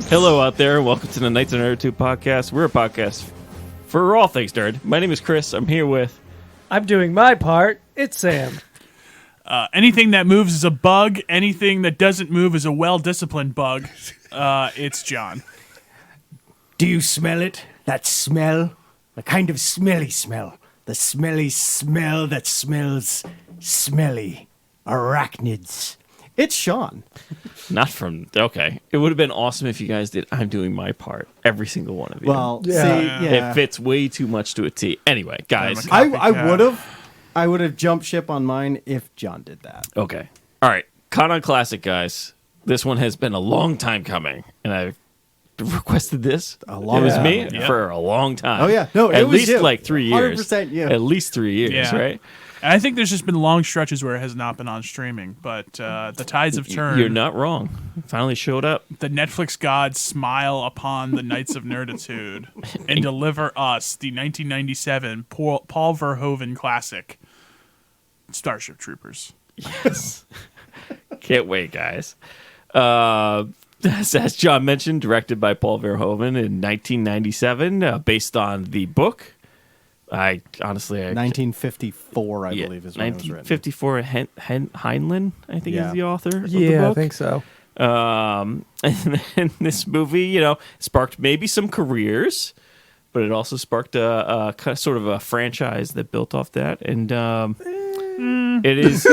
Hello out there, welcome to the Knights of Nerdatude podcast. We're a podcast for all things nerd. My name is Chris. I'm here with... I'm doing my part. It's Sam. Anything that moves is a bug. Anything that doesn't move is a well-disciplined bug. It's John. Do you smell it? That smell? A kind of smelly smell. The smelly smell that smells smelly. Arachnids. It's Sean. Not from... Okay. It would have been awesome if you guys did I'm doing my part. Every single one of you. Well, Yeah. It fits way too much to a T. Anyway, guys. I would have jumped ship on mine if John did that. Okay. All right. KON Classic, guys. This one has been a long time coming, and I've requested this. A long It was time. me Yeah. for a long time. Oh, yeah. No, it At was least you. like 3 years. 100% you. At least 3 years, Yeah. right? And I think there's just been long stretches where it has not been on streaming, but the tides have turned. You're not wrong. Finally showed up. The Netflix gods smile upon the Knights of Nerdatude and deliver us the 1997 Paul Verhoeven classic, Starship Troopers. Yes. Can't wait, guys. As John mentioned, directed by Paul Verhoeven in 1997, based on the book. I honestly... 1954, I believe, is when it was written. 1954, Heinlein, I think, is the author of the Yeah, book. I think so. And then this movie, sparked maybe some careers, but it also sparked a sort of a franchise that built off that. And it is...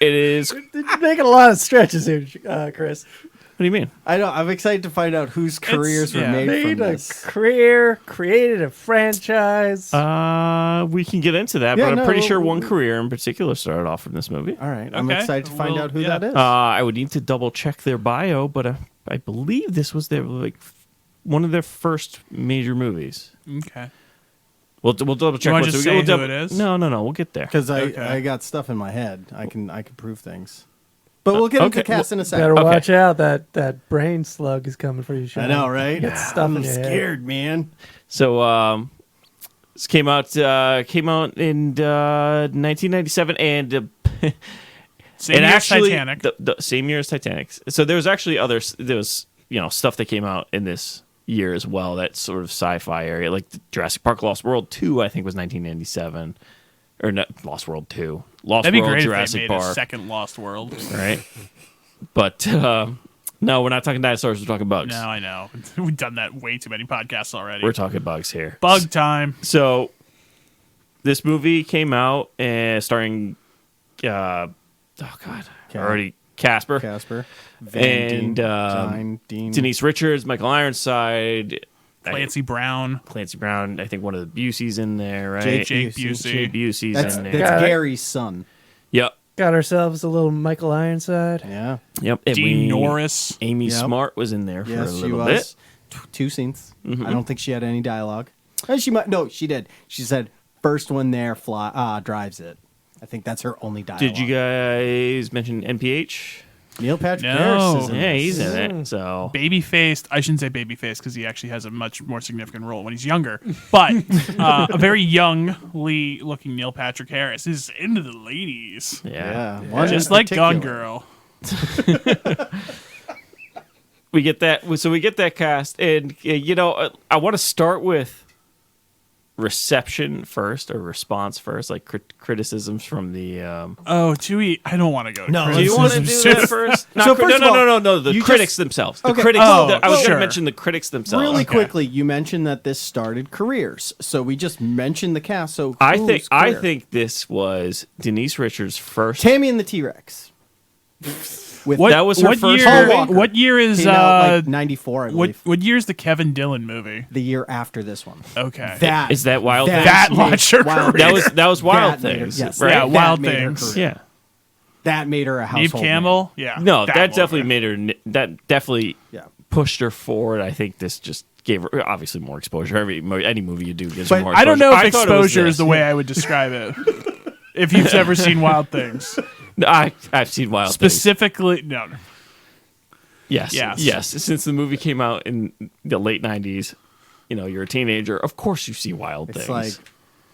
You're making a lot of stretches here, Chris. What do you mean? I know. I'm excited to find out whose careers were made Made from a this. career, created a franchise. We can get into that, Yeah, but I'm no, pretty we'll- sure one career in particular started off from this movie. All right. I'm Okay. excited to find Well, out who yeah. that is. I would need to double check their bio, but I believe this was their one of their first major movies. Okay. We'll double check. wanna once just we- we'll say who double- it is? No. We'll get there. Because Okay. I got stuff in my head. I can prove things. But we'll get into okay. cast in a second. Better Okay. watch out. That brain slug is coming for you, Sean. I know, right? Get stuff I'm in your head. scared, man. So this came out in 1997, and Same year as actually Titanic. the same year as Titanic. So there was actually there was stuff that came out in this year as well. That sort of sci-fi area, like Jurassic Park: Lost World 2, I think was 1997, or not, Lost World 2, Lost That'd be World, great Jurassic if they made Park, a second Lost World. right? But no, we're not talking dinosaurs. We're talking bugs. No, I know. We've done that way too many podcasts already. We're talking bugs here. Bug time. So this movie came out starring already Casper and Dean. Denise Richards, Michael Ironside, Clancy Brown. I think one of the Buseys in there, right? Jake Jay Busey. Busey's That's in there. Got it. Gary's son. Yep. Got ourselves a little Michael Ironside. Yeah. Yep. And Dean Norris. Amy Yep. Smart was in there for a Yes, she little was. bit. Two scenes. Mm-hmm. I don't think she had any dialogue. She might. No, she did. She said, "First one there drives it." I think that's her only dialogue. Did you guys mention NPH? Neil Patrick No. Harris is in Yeah, this. he's in it. So Baby-faced. I shouldn't say baby-faced because he actually has a much more significant role when he's younger. But a very youngly looking Neil Patrick Harris is into the ladies. yeah. One in Just like Gone particular. Girl. We get that. So we get that cast, and I want to start with reception first or response first, like criticisms from the. Oh, Chewie, I don't want to go. to No, Do you want to do criticism. that first? So first of all, No. The you critics just- themselves. Okay. The critics. Oh, I was going sure. to mention the critics themselves. Really Okay. quickly, you mentioned that this started careers, so we just mentioned the cast. So I who's career? think this was Denise Richards' first. Tammy and the T-Rex. With That was her what first year? movie? Walker. What year is came out like '94, I what believe. what year is the Kevin Dillon movie? The year after this one. Okay. Is that Wild Things? That made launched her Wild career. Things. That was Wild That made her- Things, yes, right? Yeah, that Wild made her Things. career. Yeah. That made her a Neve household Campbell. Yeah. No, that movie. definitely made her. That definitely name. Yeah. pushed her forward. I think this just gave her obviously more exposure. Any movie you do gives But her more I exposure. don't know if I thought it was exposure this. is the way I would describe it. If you've ever seen Wild Things, No, I've seen Wild Things. specifically, no. Yes. Yes. Since the movie came out in the late 90s, you're a teenager. Of course you see Wild It's Things. like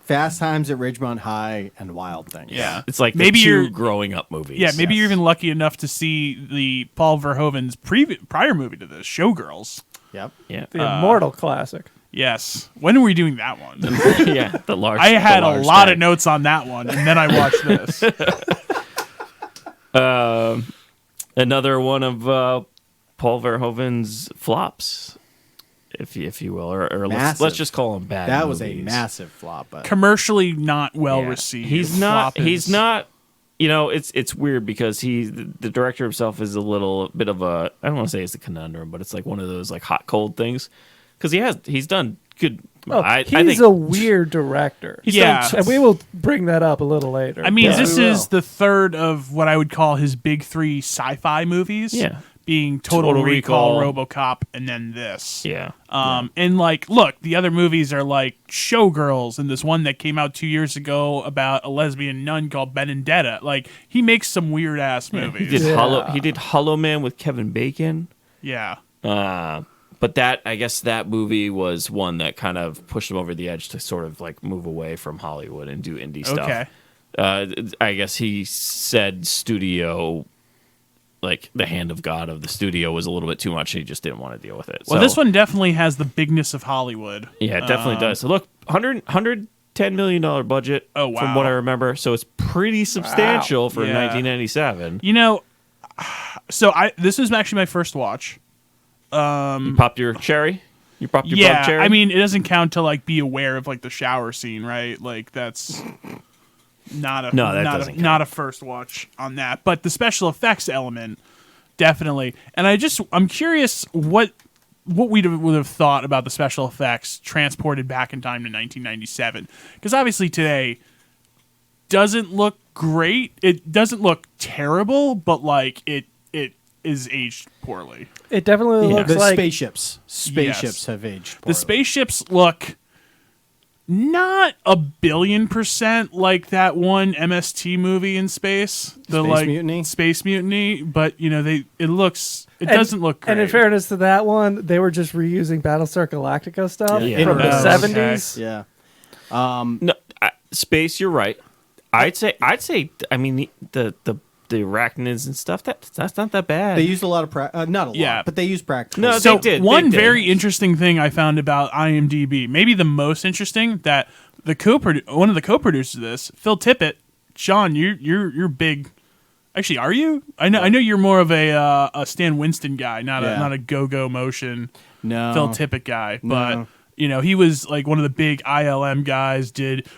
Fast Times at Ridgemont High and Wild Things. Yeah. It's like Maybe the 2 you're- growing up movies. Yeah, maybe Yes. you're even lucky enough to see the Paul Verhoeven's prior movie to this, Showgirls. Yep. Yeah. The immortal classic. Yes. When are we doing that one? Yeah. The large. I had the a large lot tag. of notes on that one, and then I watched this. Another one of Paul Verhoeven's flops, if you will, or let's Massive. just call them bad. That was a movies. massive flop. But Commercially not well Yeah. received. He's not. Flop He's is- not. You know, it's weird because the director himself is a little bit of a, I don't want to say it's a conundrum, but it's like one of those like hot cold things because he's done good. Oh, I he's think a weird director. he's Yeah. done And we will bring that up a little later. I mean, Yeah. this We is will. the third of what I would call his big 3 sci-fi movies. Yeah. Being Total Total Recall, Recall. RoboCop, and then this. Yeah. And like, look, the other movies are like Showgirls, and this one that came out 2 years ago about a lesbian nun called Benedetta. Like, he makes some weird ass He movies. did Yeah. He did Hollow Man with Kevin Bacon. Yeah. But that, I guess that movie was one that kind of pushed him over the edge to sort of like move away from Hollywood and do indie stuff. Okay. I guess he said studio, like the hand of God of the studio was a little bit too much. He just didn't want to deal with it. Well, So, this one definitely has the bigness of Hollywood. yeah, it definitely does. So look, $110 million budget Oh, wow. from what I remember. So it's pretty substantial for Yeah. 1997. You know, so this was actually my first watch. You popped your cherry? You popped your Yeah, bug cherry? I mean, it doesn't count to like be aware of like the shower scene, right? Like that's not a No, that not doesn't a, count. not a first watch on that. But the special effects element definitely. And I'm curious what we would have thought about the special effects transported back in time to 1997, because obviously today doesn't look great. It doesn't look terrible, but like it is aged poorly. it definitely looks the like spaceships have aged. The poorly. spaceships look not 1,000,000,000% like that one MST movie in space, the Space like Mutiny? Space Mutiny. But you know, it And- doesn't look great. And in fairness to that one, they were just reusing Battlestar Galactica stuff Yeah. from the Oh, 70s. Yeah. No, Space, you're right. I'd say, I mean, the arachnids and stuff, that's not that bad. They used a lot of not a lot, Yeah. but they used practical. No, So they did. one They did. very interesting thing I found about IMDb, maybe the most interesting, that one of the co-producers of this, Phil Tippett. Sean, you're big. Actually, are you? I know you're more of a Stan Winston guy, not a go-go motion No. Phil Tippett guy, No. but you know, he was like one of the big ILM guys.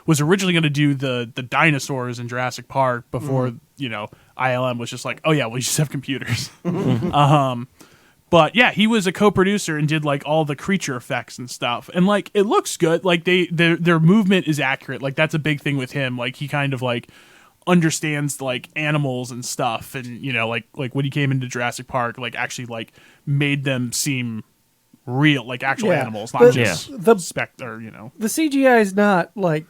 Was originally going to do the dinosaurs in Jurassic Park before you know ILM was just like, oh yeah, we just have computers. But yeah, he was a co-producer and did like all the creature effects and stuff, and like it looks good. Like their movement is accurate. Like that's a big thing with him. Like he kind of like understands like animals and stuff, and you know like when he came into Jurassic Park, like actually like made them seem real, like actual Yeah. animals, not The- just the- specter, you know. The CGI is not like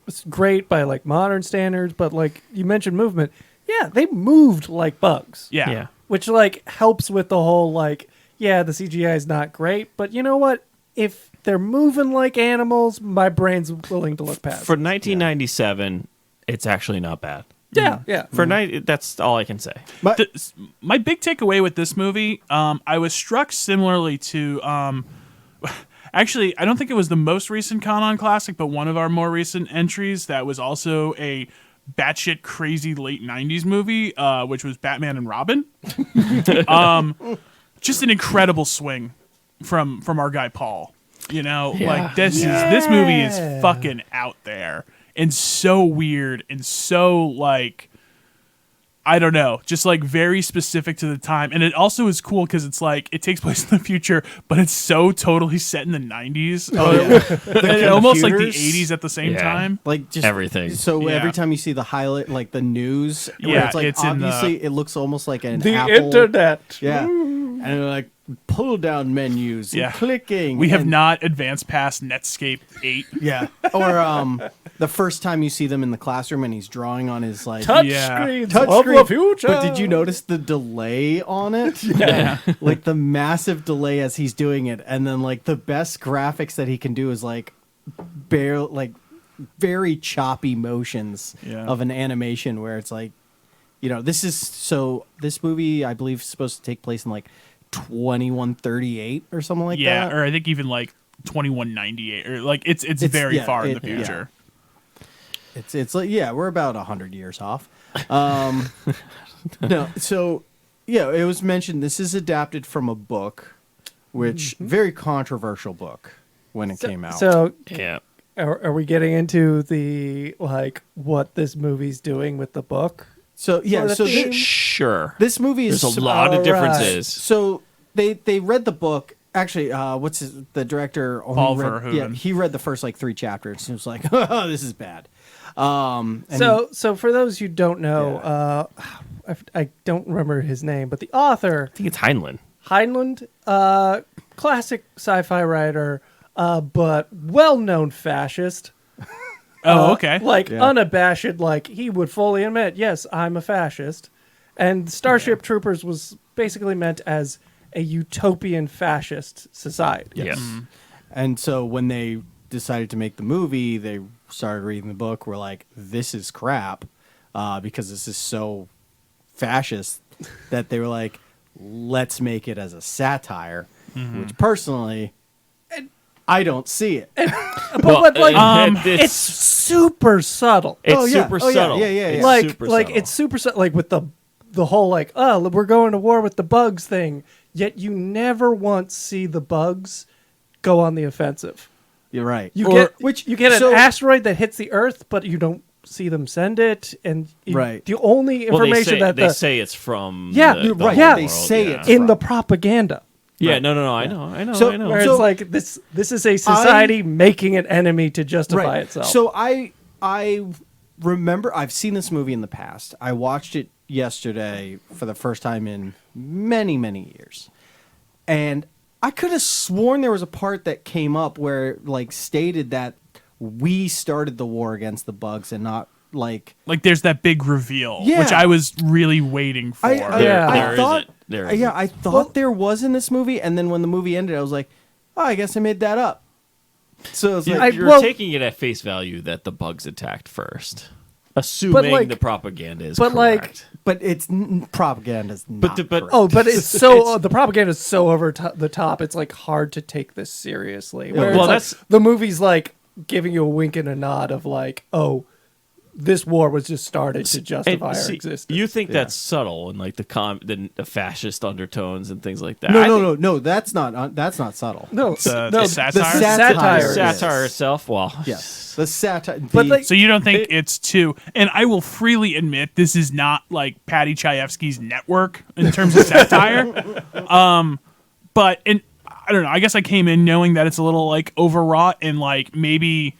it's great by like modern standards, but like you mentioned movement. Yeah, they moved like bugs. Yeah. Yeah. Which like helps with the whole like, yeah, the CGI is not great, but you know what? If they're moving like animals, my brain's willing to look past. For 1997, it's actually not bad. yeah. For night, that's all I can say. But My big takeaway with this movie, I was struck similarly to actually, I don't think it was the most recent KON classic, but one of our more recent entries that was also a batshit crazy late 90s movie, which was Batman and Robin. Just an incredible swing from our guy Paul. You know, like this movie is fucking out there and so weird and so like I don't know, just like very specific to the time. And it also is cool because it's like it takes place in the future, but it's so totally set in the 90s. And almost like the computers? 80s at the same Yeah. time. like just Everything. So Yeah. every time you see the highlight, like the news, where Yeah, it's like it's in the- obviously it looks almost like an The Apple. internet. Yeah, and they're like pull down menus, and Yeah. clicking. We have and- not advanced past Netscape 8. Yeah, or the first time you see them in the classroom and he's drawing on his like Touch Yeah. screens touch of screen. the future. But did you notice the delay on it? Yeah. Like the massive delay as he's doing it, and then like the best graphics that he can do is like very choppy motions Yeah. of an animation where it's like, this movie I believe is supposed to take place in like 2138 or something like yeah, that. or I think even like 2198, or like it's very far in the future. It's like, yeah, we're about 100 years off. No, so yeah, it was mentioned this is adapted from a book, which very controversial book when it came out. So Yeah. are we getting into the like what this movie's doing with the book? So yeah, Or the so theme? Sure. this movie is There's a lot of All right. differences. So they read the book. Actually, the director only Paul read, Verhoeven. yeah, he read the first like 3 chapters and he was like, oh, this is bad. And So for those who don't know, I don't remember his name, but the author I think it's Heinlein. Heinlein, classic sci-fi writer, but well-known fascist. Oh, okay. Like Yeah. unabashed, like he would fully admit, yes, I'm a fascist. And Starship Troopers was basically meant as a utopian fascist society. Yes. And so when they decided to make the movie, they started reading the book. Were like, this is crap, because this is so fascist that they were like, let's make it as a satire. Which personally, I don't see it. But like, it's it's super subtle. it's yeah. super Oh, yeah. subtle. Yeah. It's like super like subtle. it's super like with the whole like, oh, we're going to war with the bugs thing, yet you never once see the bugs go on the offensive. You're right. You Or- get which you get an so- asteroid that hits the earth, but you don't see them send it, and Right. the only well, information that they say it's from Yeah, the, you're the right. whole Yeah, they world, say yeah. it's in from. the propaganda. Yeah, Right. no, I know. So- I know. Where So- it's like this is a society making an enemy to justify itself. So I remember I've seen this movie in the past. I watched it yesterday for the first time in many, many years. And I could have sworn there was a part that came up where like stated that we started the war against the bugs and not like Like there's that big reveal, Yeah. which I was really waiting for. Yeah. There thought isn't. There isn't. yeah, I thought there was in this movie, and then when the movie ended, I was like, oh, I guess I made that up. So it's like, You're taking it at face value that the bugs attacked first, assuming like- the propaganda is but, like, correct. but it's propaganda's not. but correct. oh, but it's so the propaganda is so over the top. It's like hard to take this seriously. Where well, it's like, the movie's like giving you a wink and a nod of like, oh, this war was just started to justify our see, existence. you think that's subtle and like the fascist undertones and things like that. No, that's not subtle. no, The no, satire? satire. Satire itself. Well, Yes, the satire. But, like- So you don't think it's too? And I will freely admit this is not like Patty Chayefsky's Network in terms of satire. But I don't know. I guess I came in knowing that it's a little like overwrought and like maybe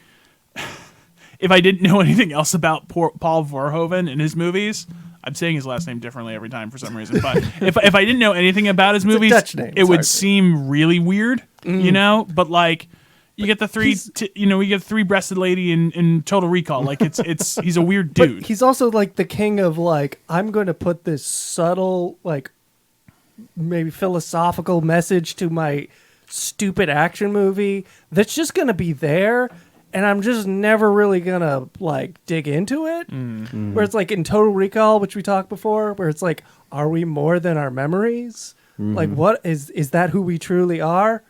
if I didn't know anything else about Paul Verhoeven and his movies. I'm saying his last name differently every time for some reason, but if I didn't know anything about his movies, Dutch name, it would sorry. seem really weird, you know. But like, you get the you get the 3-breasted lady in Total Recall. Like it's he's a weird dude. But he's also like the king of like, I'm going to put this subtle, like maybe philosophical message to my stupid action movie that's just going to be there. And I'm just never really going to like dig into it. Where it's like in Total Recall, which we talked before, where it's like, are we more than our memories? Like, what is that who we truly are?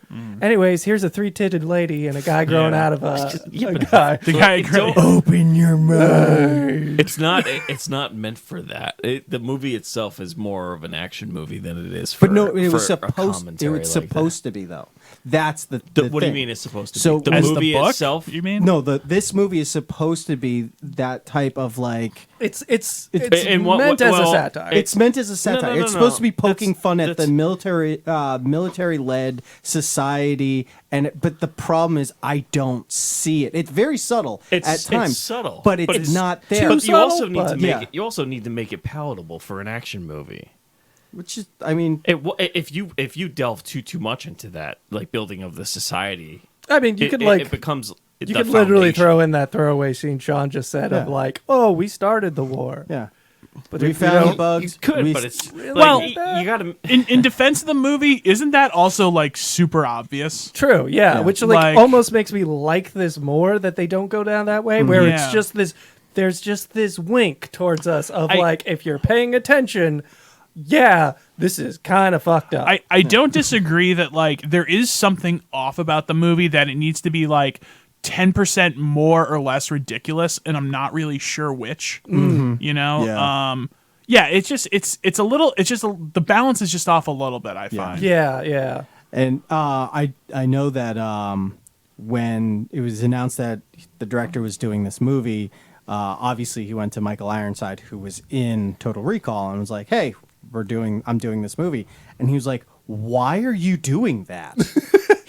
Anyways, here's a 3-titted lady and a guy growing out of a guy. The guy Open your mouth. it's not meant for that. The movie itself is more of an action movie than it is for. But no, it was for a supposed. It commentary was like that. supposed to be though. That's the What do you thing. mean it's supposed to So be? The as the movie book, itself. You mean? No, this movie is supposed to be that type of like. It's in what- meant as a well, satire. It's meant as a satire. no, It's supposed no. to be poking fun at the That's- military-led society, but the problem is I don't see it. It's very subtle at times, It's subtle, but it's not there. But you also need to but- make Yeah. it. You also need to make it palatable for an action movie. Which is, I mean, If you delve too much into that, like building of the society, I mean, you it, could it- like it becomes. you the could literally foundation. throw in that throwaway scene Sean just said of Yeah. like, oh, we started the war. yeah. But We if you found don't- bugs. You could, we but it's Well, like, you got to. In defense of the movie, isn't that also like super obvious? True, yeah, which Like- almost makes me like this more that they don't go down that way, where it's Yeah. just this. There's just this wink towards us of I- like, if you're paying attention, yeah, this is kind of fucked up. I don't disagree that like there is something off about the movie, that it needs to be like 10% more or less ridiculous, and I'm not really sure which. You know? Yeah. Yeah, it's just a little, the balance is just off a little bit, I find. yeah. And I know that when it was announced that the director was doing this movie, obviously he went to Michael Ironside, who was in Total Recall, and was like, "Hey, I'm doing this movie," and he was like, "Why are you doing that?"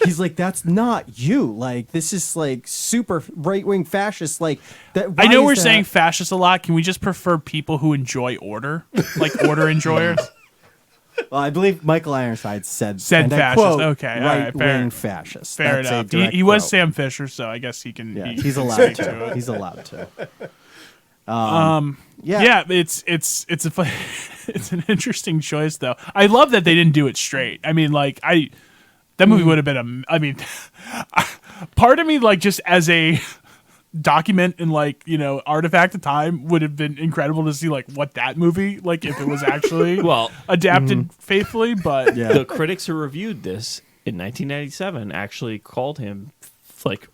He's like, "That's not you. Like, this is like super right-wing fascist. Like that." I know why we're is saying that?" fascist a lot. Can we just prefer people who enjoy order, like order enjoyers? Well, I believe Michael Ironside said Said and I fascist. quote, Okay, all right, fair. right-wing fascist. Fair That's a enough. direct He was quote. Sam Fisher, so I guess he can. Yeah, he he's can allowed speak to. it. He's allowed to. Yeah, it's a fun, it's an interesting choice though. I love that they didn't do it straight. I mean, like that movie would have been I mean, part of me like just as a document and like artifact of time would have been incredible to see like what that movie like if it was actually Well, adapted faithfully. But Yeah. the critics who reviewed this in 1997 actually called him like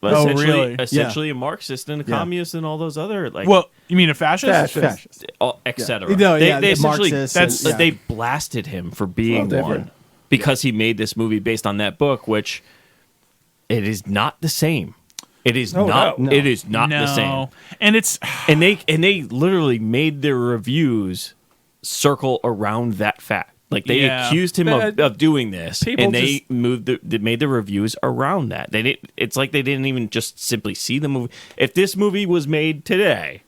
really? essentially a Marxist and a Yeah. communist and all those other like well, you mean a fascist? Fascist. etc. No, yeah, they the essentially Marxists and- they blasted him for being Well, one different. because he made this movie based on that book, which it is not the same. It is Oh, not. no. It is not no, the same. and it's And they literally made their reviews circle around that fact. Like they Yeah. accused him of doing this, People and they just- they made the reviews around that. They didn't. It's like they didn't even just simply see the movie. If this movie was made today,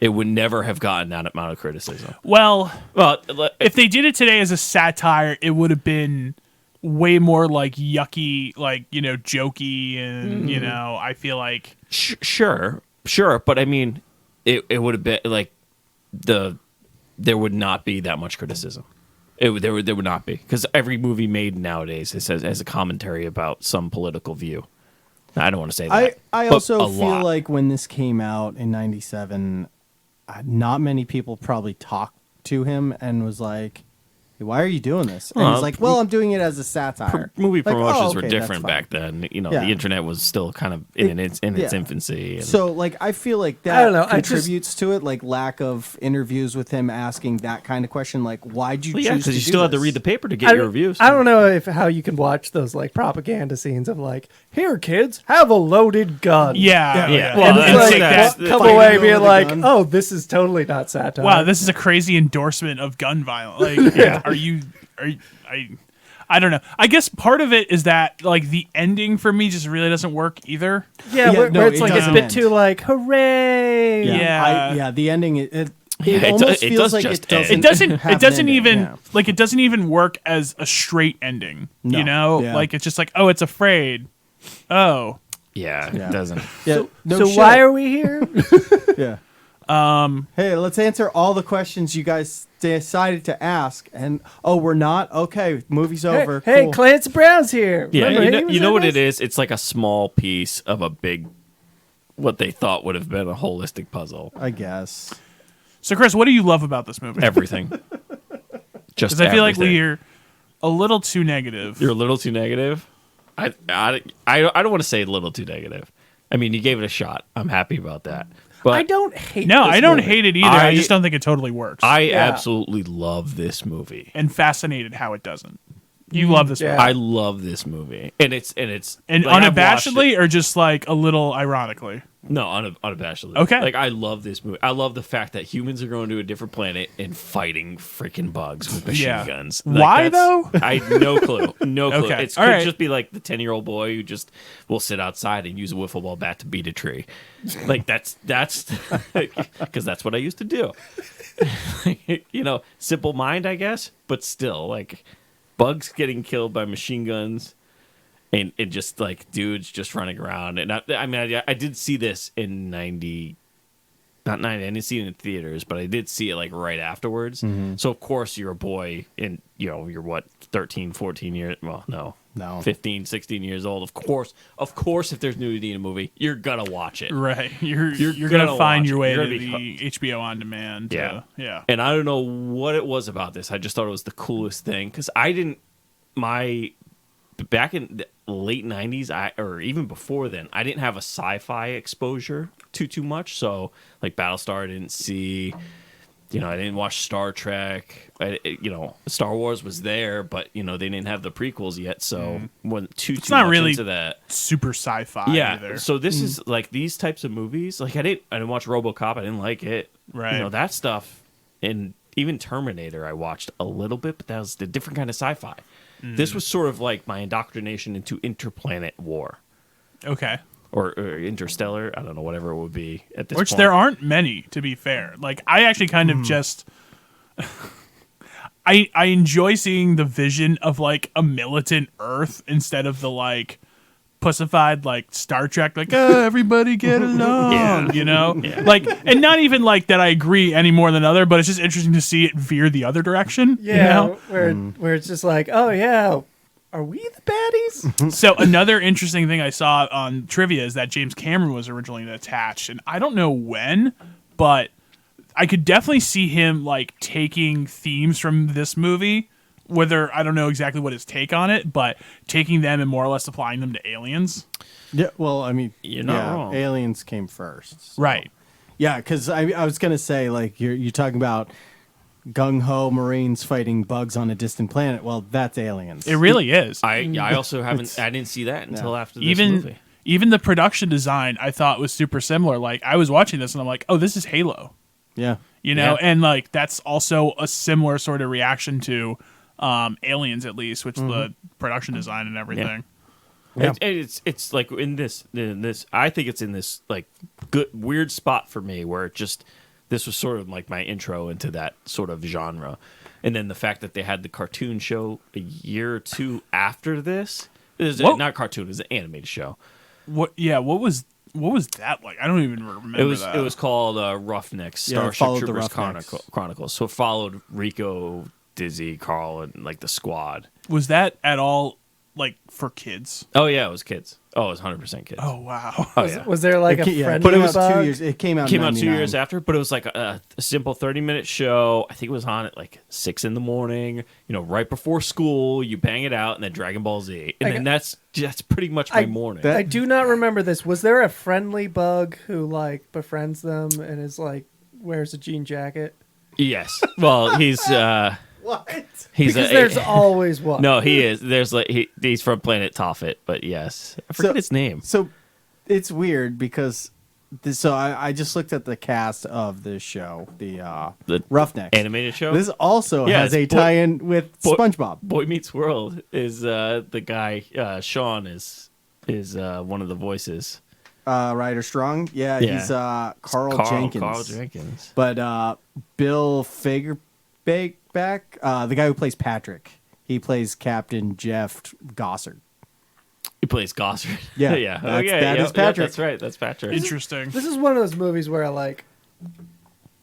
it would never have gotten that amount of criticism. well. Well, If they did it today as a satire, it would have been way more like yucky, like jokey, and I feel like sure, but I mean, it would have been like there would not be that much criticism. There would not be, because every movie made nowadays it says as a commentary about some political view. I don't want to say that. I but also a feel lot. like when this came out in '97, not many people probably talked to him and was like, "Hey, why are you doing this?" And he's like, "Well, I'm doing it as a satire." Movie Like, promotions oh, were okay, different that's fine. back then. Yeah. The internet was still kind of in its yeah. infancy. And So, like, I feel like I that don't know, I just- contributes to it, like lack of interviews with him asking that kind of question, like, "Why'd you well, choose yeah, to because you do still had to this?" read the paper to get your reviews. I don't know how you can watch those like propaganda scenes of like, here kids, have a loaded gun. yeah. Yeah. And Well, it's that's- like, that's- come fighting away over being the like, gun. oh, this is totally not satire. Wow, this is a crazy endorsement of gun violence. Like, are you? I don't know. I guess part of it is that like the ending for me just really doesn't work either. yeah, Yeah, where, no, where it's it like a doesn't bit end. too like, hooray. Yeah. The ending. It it almost do- it feels does like just it end. doesn't. It have an doesn't ending, even yeah. like it doesn't even work as a straight ending. No. You know, Yeah. like it's just like, oh, it's afraid. Oh, Yeah, Yeah. it doesn't. Yeah, no So shit. why are we here? Yeah. Hey, let's answer all the questions you guys decided to ask. And we're not? Okay, movie's over. Hey, Cool. Clancy Brown's here. Yeah, Remember he was you know in what this? it is? It's like a small piece of a big, what they thought would have been a holistic puzzle. I guess. so Chris, what do you love about this movie? Everything. Just Because I feel like everything. we're a little too negative. You're a little too negative. I don't want to say a little too negative. I mean, you gave it a shot. I'm happy about that. But I don't hate No, this I don't movie. hate it either. I I- just don't think it totally works. I Yeah. absolutely love this movie. and fascinated how it doesn't. You love this yeah. movie. I love this movie, and it's And like, I've watched it- unabashedly or just like a little ironically? No, unabashedly. Okay. Like, I love this movie. I love the fact that humans are going to a different planet and fighting freaking bugs with machine Yeah. guns. Why, though? I no clue. No clue. Okay. It All could right. just be like the 10-year-old boy who just will sit outside and use a wiffle ball bat to beat a tree. Like, that's because that's what I used to do. Simple mind, I guess, but still, like, bugs getting killed by machine guns. And just like dudes just running around, and I did see this in '98, not 90. I didn't see it in theaters, but I did see it like right afterwards. So of course you're a boy, and you're what, 13, 14 years. Well, no, 15, 16 years old. Of course, if there's nudity in a movie, you're gonna watch it. Right. You're gonna find your way to the HBO on demand. Yeah. Yeah. And I don't know what it was about this. I just thought it was the coolest thing because back in the late 90s, or even before then, I didn't have a sci-fi exposure too much. So like Battlestar I didn't see. I didn't watch Star Trek. Star Wars was there, but they didn't have the prequels yet, so wasn't too not much really into that. Super sci-fi either. So this is like these types of movies. Like I didn't watch RoboCop. I didn't like it. Right. That stuff, and even Terminator I watched a little bit, but that was a different kind of sci-fi. This was sort of like my indoctrination into interplanet war. Okay. Or Interstellar, I don't know, whatever it would be at this Which point. there aren't many, to be fair. Like, I actually kind of just... I enjoy seeing the vision of, like, a militant Earth instead of the, like, pussified, like, Star Trek, like, everybody get along, Yeah. Like, and not even, like, that I agree any more than other, but it's just interesting to see it veer the other direction, where it's just like, oh, yeah, are we the baddies? So another interesting thing I saw on trivia is that James Cameron was originally attached, and I don't know when, but I could definitely see him like taking themes from this movie, whether I don't know exactly what his take on it, but taking them and more or less applying them to Aliens. Yeah, well, I mean, You're not wrong. Aliens came first. So. Right. Yeah, because I was going to say, like, you're talking about gung-ho Marines fighting bugs on a distant planet. Well, that's Aliens. It really is. I also haven't. I didn't see that until after this movie. Even the production design I thought was super similar. Like I was watching this and I'm like, oh, this is Halo. Yeah. Yeah. And like that's also a similar sort of reaction to Aliens, at least, which the production design and everything. Yeah. It's like in this. I think it's in this like good weird spot for me where this was sort of like my intro into that sort of genre, and then the fact that they had the cartoon show a year or two after this. Not cartoon; it was an animated show. What was that like? I don't even remember that. It was called Roughnecks, Starship Troopers Chronicles. So it followed Rico, Dizzy, Carl, and like the squad. Was that at all like for kids? Oh yeah, it was kids. Oh, it was 100% kids. Oh wow. Oh, yeah. Was there like friendly but it was bug? 2 years. It came out. Came in out 2 99. years after, but it was like a simple 30-minute show. I think it was on at like 6 a.m. Right before school. You bang it out, and then Dragon Ball Z, and then that's pretty much my morning. I do not remember this. Was there a friendly bug who like befriends them and is like wears a jean jacket? Yes. Well, he's What? He's because there's always one. No, he is. There's like he's from Planet Toffet, but yes, I forget his name. So it's weird because I just looked at the cast of this show, the Roughnecks animated show. This also has a tie-in with SpongeBob. Boy Meets World is the guy. Sean is one of the voices. Ryder Strong, yeah, he's Carl Jenkins. Carl Jenkins. But Bill Fagerback, the guy who plays Patrick, he plays Captain Jeff Gossard. He plays Gossard. Yeah, yeah. That is Patrick. That's right. That's Patrick. Interesting. This is one of those movies where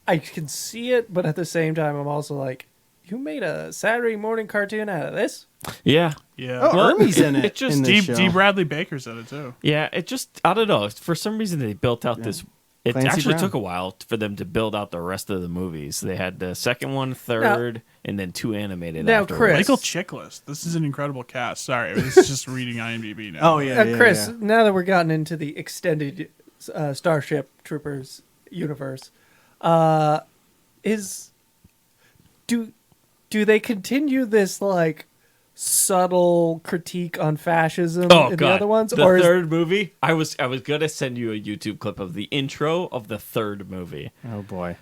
I can see it, but at the same time, I'm also like, you made a Saturday morning cartoon out of this? Yeah. Yeah. Oh, Ermey's in it. It just in this D. show. Bradley Baker's in it too. Yeah. It just I don't know. For some reason, they built out this. It Clancy actually Brown. took a while for them to build out the rest of the movies. They had the second one, third, and then 2 animated. Now, afterwards. Chris. Michael Chiklis. This is an incredible cast. Sorry, this is just reading IMDb now. Oh yeah, Chris, yeah. now that we're gotten into the extended Starship Troopers universe, do they continue this like subtle critique on fascism in the other ones? The third movie, I was gonna send you a YouTube clip of the intro of the third movie. Oh boy,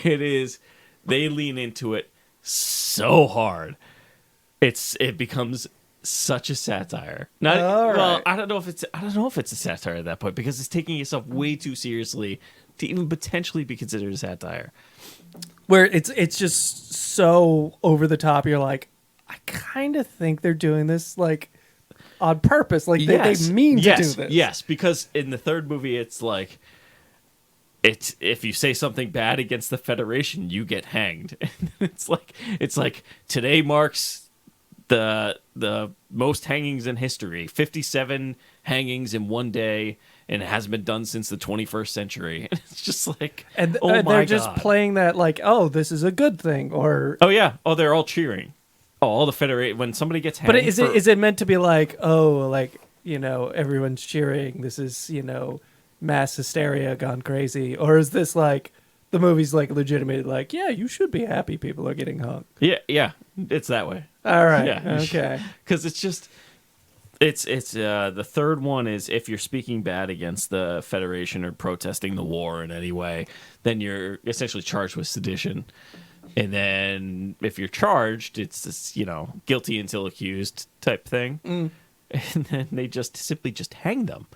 It is. They lean into it so hard. It becomes such a satire. Not All right. well. I don't know if it's a satire at that point because it's taking itself way too seriously to even potentially be considered a satire. where it's just so over the top. You're like, I kind of think they're doing this like on purpose. Like they mean to do this. Yes, because in the third movie, it's like it's if you say something bad against the Federation, you get hanged. And it's like today marks the most hangings in history. 57 hangings in one day, and it hasn't been done since the 21st century. And it's just like, And oh my they're just God. playing that like, oh, this is a good thing, or. Oh yeah. Oh, they're all cheering. Oh, all the Federation when somebody gets hanged. But is it meant to be like, oh, like, you know, everyone's cheering, this is, you know, mass hysteria gone crazy, or is this like the movie's like legitimately like, yeah, you should be happy people are getting hung? Yeah, it's that way. All right, Yeah. okay. Because it's just, it's the third one is if you're speaking bad against the Federation or protesting the war in any way, then you're essentially charged with sedition. And then if you're charged, it's this, you know, guilty until accused type thing. And then they just simply just hang them.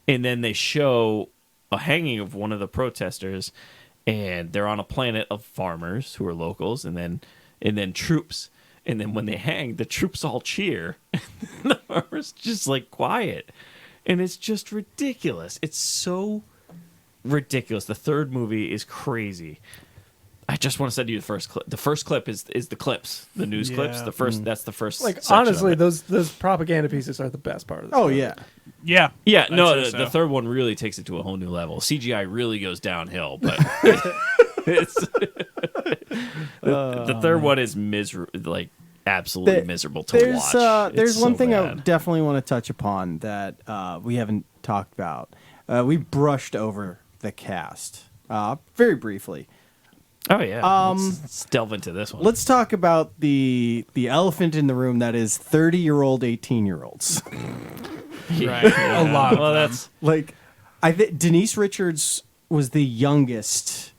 And then they show a hanging of one of the protesters, and they're on a planet of farmers who are locals, and then troops. And then when they hang, the troops all cheer. And the farmers just like quiet. And it's just ridiculous. It's so ridiculous. The third movie is crazy. I just want to send you the first clip. The first clip is the clips, the news clips. The first that's the first. Like section honestly, of it. those propaganda pieces are the best part of this. Oh movie. yeah. Yeah. Yeah, I'd no, say the so. third one really takes it to a whole new level. CGI really goes downhill, but it's the third one is like absolutely miserable to watch. There's It's one so thing I bad. definitely want to touch upon that we haven't talked about. We brushed over the cast very briefly. Oh yeah, let's delve into this one. Let's talk about the elephant in the room that is 30-year-old, 18-year-olds. Right. A lot of Well, them. that's Like, I think Denise Richards was the youngest.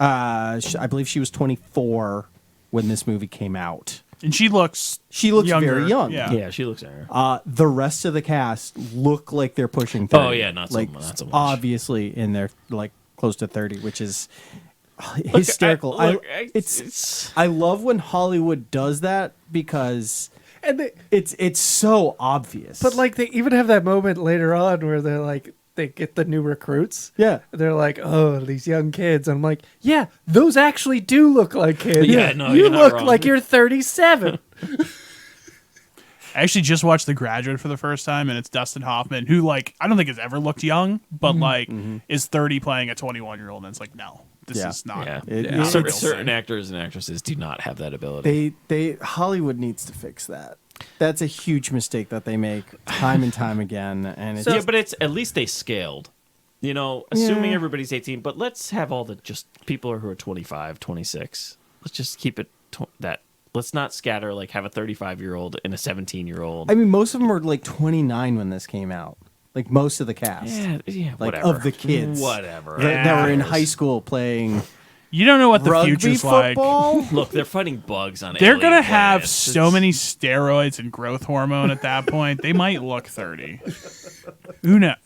I believe she was 24 when this movie came out. And she looks She looks younger. very young. Yeah. she looks at her. The rest of the cast look like they're pushing 30. Oh, yeah, not so like, much. Obviously in their like close to 30, which is hysterical. I love when Hollywood does that because And it's so obvious. but like they even have that moment later on where they're like they get the new recruits. yeah. They're like, oh, these young kids. I'm like, yeah, those actually do look like kids. Yeah, no, you you're not look wrong. like you're 37. I actually just watched The Graduate for the first time, and it's Dustin Hoffman, who like I don't think has ever looked young, but like is 30 playing a 21-year-old, and it's like, no, this Yeah. is not. Yeah, It- not a certain, real certain thing. actors and actresses do not have that ability. They Hollywood needs to fix that. That's a huge mistake that they make time and time again, and it's yeah, but it's at least they scaled. You know, assuming Yeah. everybody's 18, but let's have all the just people who are 25, 26. Let's just keep it that. Let's not scatter like have a 35-year-old and a 17-year-old. I mean, most of them were like 29 when this came out. Like most of the cast, yeah, like whatever. of the kids, Whatever. that were in Who high cares? school playing You don't know what the rugby future's like. football. Look, they're fighting bugs on. They're alien gonna have planets. so It's- many steroids and growth hormone at that point. They might look 30. Who knows?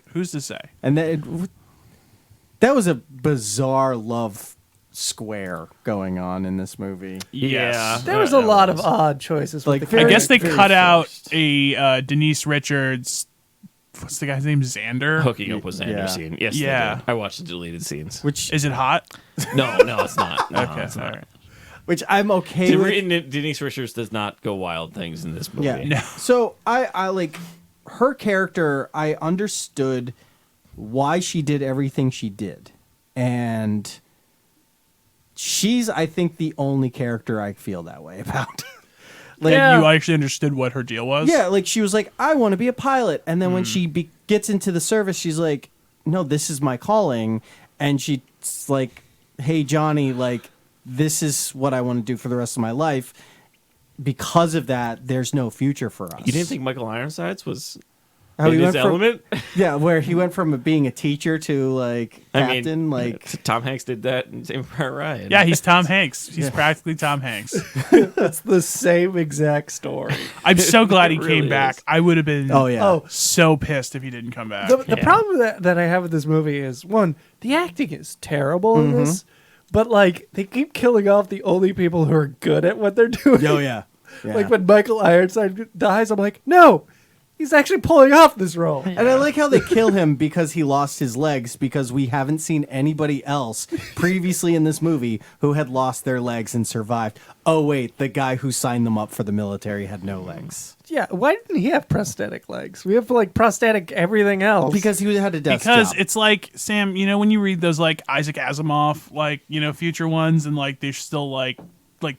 Who's to say? And that was a bizarre love square going on in this movie. Yeah, There was a lot of odd choices. Like, With the very- I guess they characters. cut out forced. a Denise Richards. What's the guy's name? Xander. hooking up with Xander Yeah. scene. Yes, Yeah. they did. I watched the deleted scenes. Is it hot? No, it's not. No, Okay, it's not. all right. Which I'm okay with. Denise Richards does not go wild things in this movie. Yeah. No. So I like her character. I understood why she did everything she did, and she's I think the only character I feel that way about. Like, Yeah. You actually understood what her deal was? yeah, like she was like, I want to be a pilot, and then when she gets into the service, she's like, no, this is my calling, and she's like, hey Johnny, like this is what I want to do for the rest of my life. Because of that, there's no future for us. You didn't think Michael Ironsides was How he in his went from- element? Yeah, where he went from being a teacher to like captain, like Tom Hanks did that in Saving Private Ryan. Yeah, he's Tom Hanks. He's practically Tom Hanks. It's the same exact story. I'm so glad he It really came back. is. I would have been oh yeah, Oh, so pissed if he didn't come back. the Yeah. problem that I have with this movie is one, the acting is terrible in this, but like they keep killing off the only people who are good at what they're doing. oh yeah. Like when Michael Ironside dies, I'm like, no, He's actually pulling off this role. And I like how they kill him because he lost his legs, because we haven't seen anybody else previously in this movie who had lost their legs and survived. Oh, wait, the guy who signed them up for the military had no legs. Yeah, why didn't he have prosthetic legs? We have like prosthetic everything else. Because he had a desk Because job. it's like, Sam, you know, when you read those like Isaac Asimov, like, you know, future ones, and like they're still like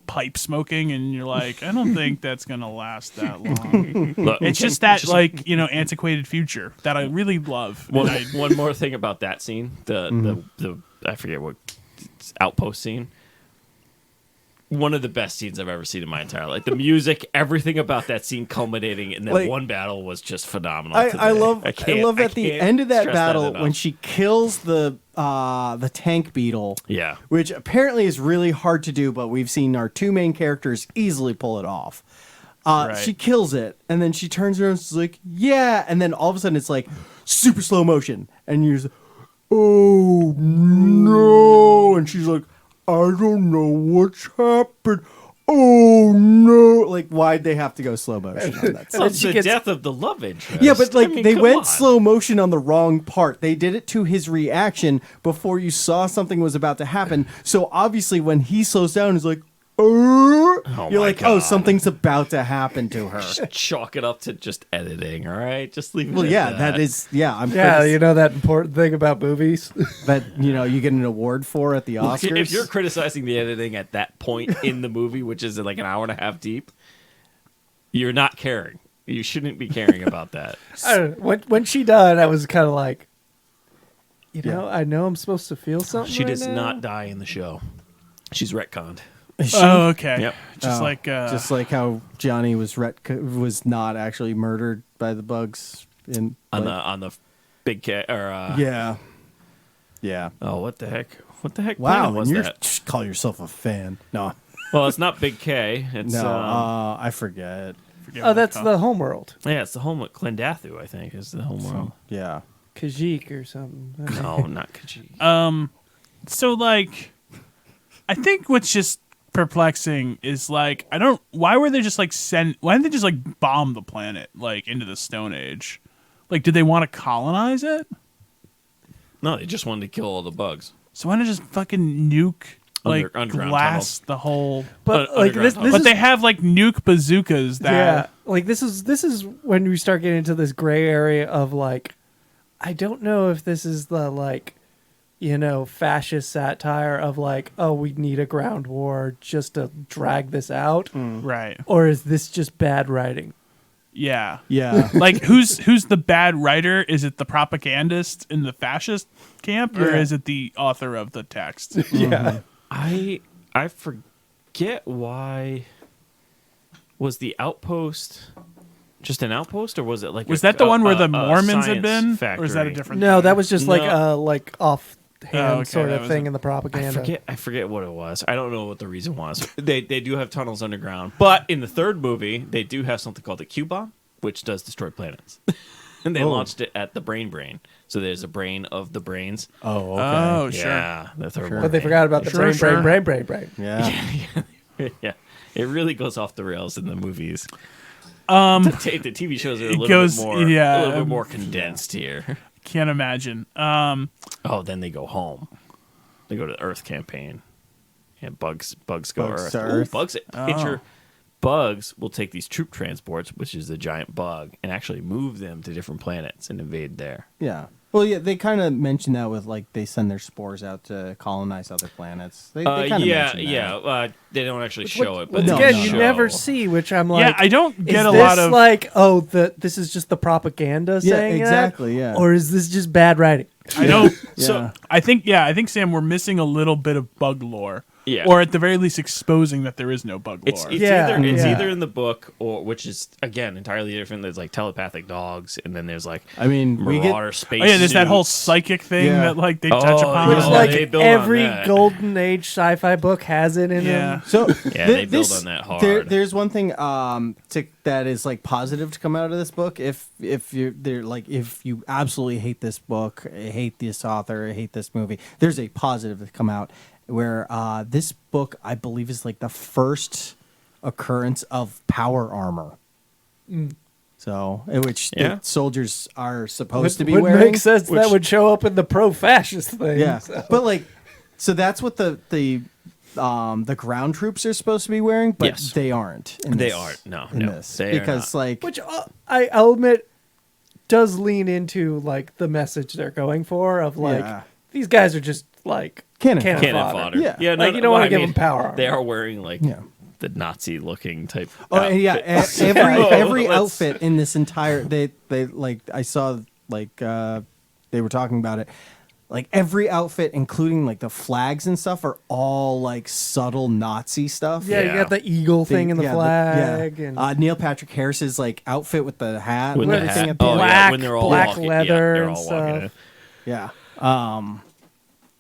pipe smoking, and you're like, I don't think that's gonna last that long. Look, It's just that like, you know, antiquated future that I really love. one, And one more thing about that scene, the I forget what outpost scene. One of the best scenes I've ever seen in my entire life. The music, everything about that scene culminating in that Like, one battle was just phenomenal. I love can't- at the can't end of that stress battle enough. when she kills the tank beetle. Yeah. Which apparently is really hard to do, but we've seen our two main characters easily pull it off. Right. She kills it, and then she turns around and she's like, yeah, and then all of a sudden it's like super slow motion, and you're just, oh no, and she's like, I don't know what's happened. Oh no! Like, why'd they have to go slow motion on that? Well, it's she the gets- death of the love interest. Yeah, but like I mean, they come went on. slow motion on the wrong part. They did it to his reaction before you saw something was about to happen. So obviously, when he slows down, he's like, you're my like, oh, God. something's about to happen to her. Chalk it up to just editing, all right? Just leave it Well, at yeah, that. that is, yeah, I'm yeah, you know that important thing about movies? that you get an award for at the Oscars. If you're criticizing the editing at that point in the movie, which is like an hour and a half deep, you're not caring. You shouldn't be caring about that. I don't know. When she died, I was kind of like, I know I'm supposed to feel something. She right does now. not die in the show. She's retconned. oh, okay. Yep. Just like just like how Johnny was not actually murdered by the bugs in On the big cat or yeah. oh, what the heck? What the heck Wow, planet was and you that? call yourself a fan? No, Well, it's not Big K. It's no, I forget. Oh, that's the homeworld. yeah, it's the home Clendathu, I think, is the homeworld. Yeah. Kajik or something. No, not Khajiit. So like, I think what's just perplexing is like, why were they just like why didn't they just like bomb the planet like into the Stone Age? Like, did they want to colonize it? No, they just wanted to kill all the bugs. So why not just fucking nuke like Underground glass the whole? But Un- like underground this tunnel. But is they have like nuke bazookas that. yeah, like this is when we start getting into this gray area of like, I don't know if this is the like, fascist satire of like, oh, we need a ground war just to drag this out, Right. or is this just bad writing? Yeah. Yeah. Like who's the bad writer? Is it the propagandist in the fascist camp, or Yeah. is it the author of the text? Yeah, I forget why. Was the outpost just an outpost, or was it like Was that the one where the a Mormons had science been, or is that a factory? different? no, thing? that was just like No. like offhand Oh, okay, sort that of was thing a- in the propaganda. I forget what it was. I don't know what the reason was. They do have tunnels underground, but in the third movie, they do have something called the Q bomb, which does destroy planets. And they launched it at the brain. So there's a brain of the brains. Oh, okay. Oh, sure. Yeah, the third Sure. one. But they forgot about the Sure, sure. brain. Yeah. Yeah, it really goes off the rails in the movies. The TV shows are a little goes- bit more, yeah. a little bit more condensed here. Can't imagine. Oh, then they go home. They go to the Earth campaign. And bugs go Bugs Earth. to Ooh, Earth. bugs. Picture bugs will take these troop transports, which is a giant bug, and actually move them to different planets and invade there. Yeah. Well, yeah, they kind of mention that with like they send their spores out to colonize other planets. They kind of mention that. They don't actually show it, but Once No, again, no, you no. never see, which I'm like, yeah, I don't is get a this lot of. like, this is just the propaganda Yeah, saying exactly, that? yeah. Or is this just bad writing? I don't. Yeah. So I think Sam, we're missing a little bit of bug lore. Yeah. Or at the very least, exposing that there is no bug lore. It's Yeah, it's yeah. either in the book, or which is again entirely different. There's like telepathic dogs, and then there's like I mean, we get marauder space. oh yeah, there's that whole suits. psych thing Yeah. that like they Oh, touch upon. Which Oh, like they build on every that. golden age sci-fi book has it in Yeah. them. so. Yeah, they build on that hard. There's one thing that is like positive to come out of this book. If you absolutely hate this book, hate this author, hate this movie, there's a positive to come out where this book I believe is like the first occurrence of power armor. So, which Yeah. the soldiers are supposed to be would wearing. make sense. That would show up in the pro-fascist thing. Yeah, so. but like, so that's what the ground troops are supposed to be wearing, but Yes. they aren't. They aren't. No, in no, this they are because not. like, Which I'll admit does lean into like the message they're going for of like Yeah. these guys are just like Cannon Cannon fodder. fodder. Yeah. yeah. Like, you don't wanna give them power armor. They are wearing like Yeah. the Nazi-looking type. oh and yeah, outfit. every Let's- outfit in this entire they like I saw like they were talking about it. Like every outfit, including like the flags and stuff, are all like subtle Nazi stuff. Yeah, you got the eagle thing in the yeah, flag yeah. and Neil Patrick Harris's like outfit with the hat, With and the everything hat. at the Oh, end. yeah, black- when they're all black walking. Yeah, leather they're and all walking stuff. in.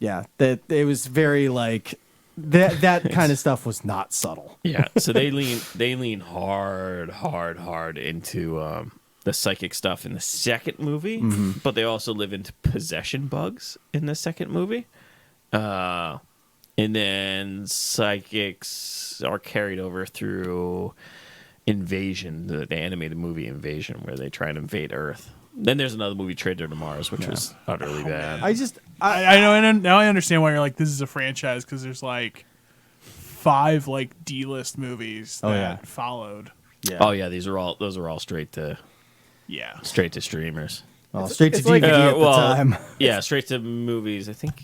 Yeah. That it was very like that kind of stuff was not subtle. Yeah, so they lean hard into the psychic stuff in the second movie, but they also live into possession bugs in the second movie. And then psychics are carried over through Invasion, the animated movie Invasion, where they try and invade Earth. Then there's another movie, Trader to Mars, which was utterly bad. I know, and now I understand why you're like, this is a franchise, because there's like 5 like D-list movies that yeah. followed. Yeah. Oh yeah, those are all straight to Yeah. streamers. Well, straight to it's like- DVD at the time. Yeah, straight to movies. I think